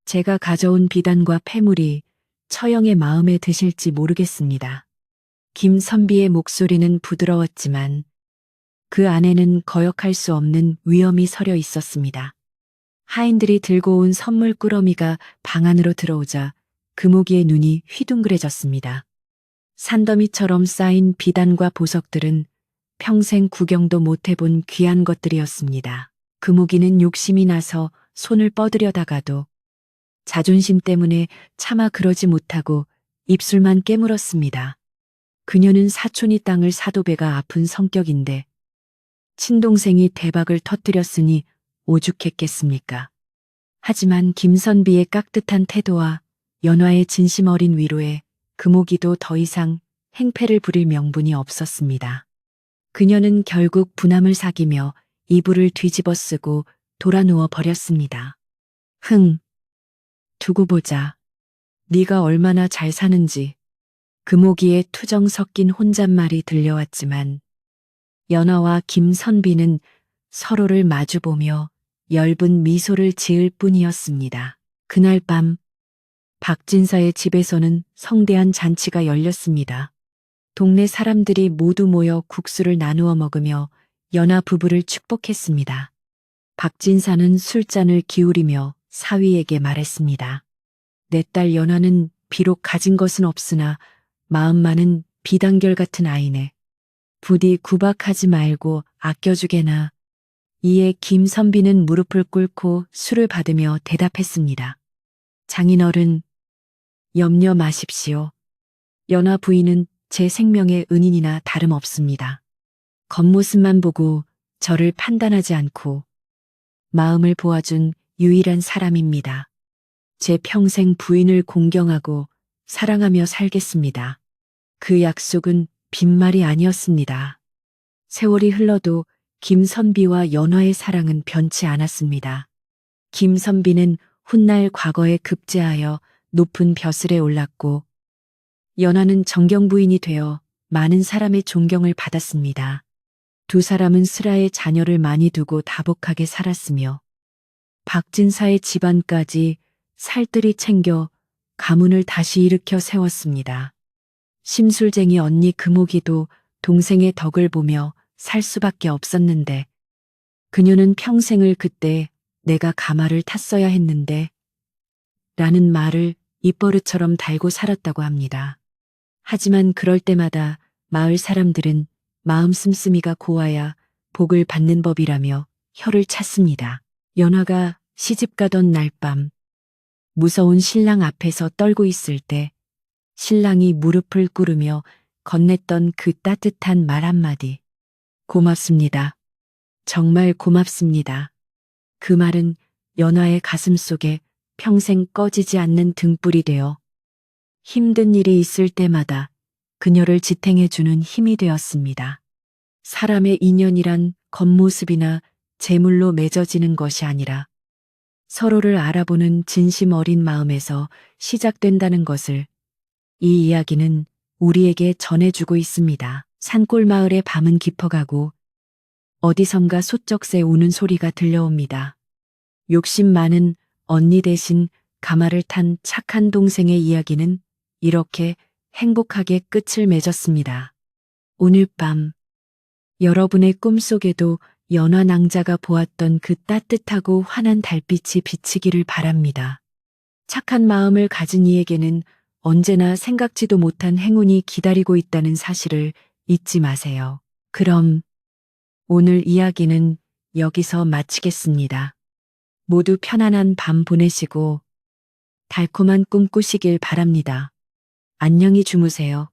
제가 가져온 비단과 패물이 처형의 마음에 드실지 모르겠습니다. 김선비의 목소리는 부드러웠지만 그 안에는 거역할 수 없는 위험이 서려 있었습니다. 하인들이 들고 온 선물 꾸러미가 방 안으로 들어오자 금오기의 눈이 휘둥그레졌습니다. 산더미처럼 쌓인 비단과 보석들은 평생 구경도 못 해본 귀한 것들이었습니다. 금오기는 욕심이 나서 손을 뻗으려다가도 자존심 때문에 차마 그러지 못하고 입술만 깨물었습니다. 그녀는 사촌이 땅을 사도 배가 아픈 성격인데 친동생이 대박을 터뜨렸으니 오죽했겠습니까. 하지만 김선비의 깍듯한 태도와 연화의 진심 어린 위로에 금오기도 더 이상 행패를 부릴 명분이 없었습니다. 그녀는 결국 분함을 사기며 이불을 뒤집어 쓰고 돌아 누워 버렸습니다. 두고 보자. 네가 얼마나 잘 사는지. 금오기의 투정 섞인 혼잣말이 들려왔지만 연화와 김선비는 서로를 마주보며 엷은 미소를 지을 뿐이었습니다. 그날 밤 박진사의 집에서는 성대한 잔치가 열렸습니다. 동네 사람들이 모두 모여 국수를 나누어 먹으며 연하 부부를 축복했습니다. 박진사는 술잔을 기울이며 사위에게 말했습니다. 내 딸 연하는 비록 가진 것은 없으나 마음만은 비단결 같은 아이네. 부디 구박하지 말고 아껴주게나. 이에 김선비는 무릎을 꿇고 술을 받으며 대답했습니다. 장인어른, 염려 마십시오. 연하 부인은 제 생명의 은인이나 다름없습니다. 겉모습만 보고 저를 판단하지 않고 마음을 보아준 유일한 사람입니다. 제 평생 부인을 공경하고 사랑하며 살겠습니다. 그 약속은 빈말이 아니었습니다. 세월이 흘러도 김선비와 연화의 사랑은 변치 않았습니다. 김선비는 훗날 과거에 급제하여 높은 벼슬에 올랐고 연화는 정경 부인이 되어 많은 사람의 존경을 받았습니다. 두 사람은 슬하에 자녀를 많이 두고 다복하게 살았으며 박진사의 집안까지 살뜰히 챙겨 가문을 다시 일으켜 세웠습니다. 심술쟁이 언니 금옥이도 동생의 덕을 보며 살 수밖에 없었는데 그녀는 평생을 그때 내가 가마를 탔어야 했는데 라는 말을 입버릇처럼 달고 살았다고 합니다. 하지만 그럴 때마다 마을 사람들은 마음 씀씀이가 고와야 복을 받는 법이라며 혀를 찼습니다. 연화가 시집가던 날 밤 무서운 신랑 앞에서 떨고 있을 때 신랑이 무릎을 꿇으며 건넸던 그 따뜻한 말 한마디. 고맙습니다. 정말 고맙습니다. 그 말은 연화의 가슴 속에 평생 꺼지지 않는 등불이 되어 힘든 일이 있을 때마다 그녀를 지탱해주는 힘이 되었습니다. 사람의 인연이란 겉모습이나 재물로 맺어지는 것이 아니라 서로를 알아보는 진심 어린 마음에서 시작된다는 것을 이 이야기는 우리에게 전해주고 있습니다. 산골 마을의 밤은 깊어가고 어디선가 소쩍새 우는 소리가 들려옵니다. 욕심 많은 언니 대신 가마를 탄 착한 동생의 이야기는 이렇게 행복하게 끝을 맺었습니다. 오늘 밤 여러분의 꿈속에도 연화 낭자가 보았던 그 따뜻하고 환한 달빛이 비치기를 바랍니다. 착한 마음을 가진 이에게는 언제나 생각지도 못한 행운이 기다리고 있다는 사실을 잊지 마세요. 그럼 오늘 이야기는 여기서 마치겠습니다. 모두 편안한 밤 보내시고 달콤한 꿈 꾸시길 바랍니다. 안녕히 주무세요.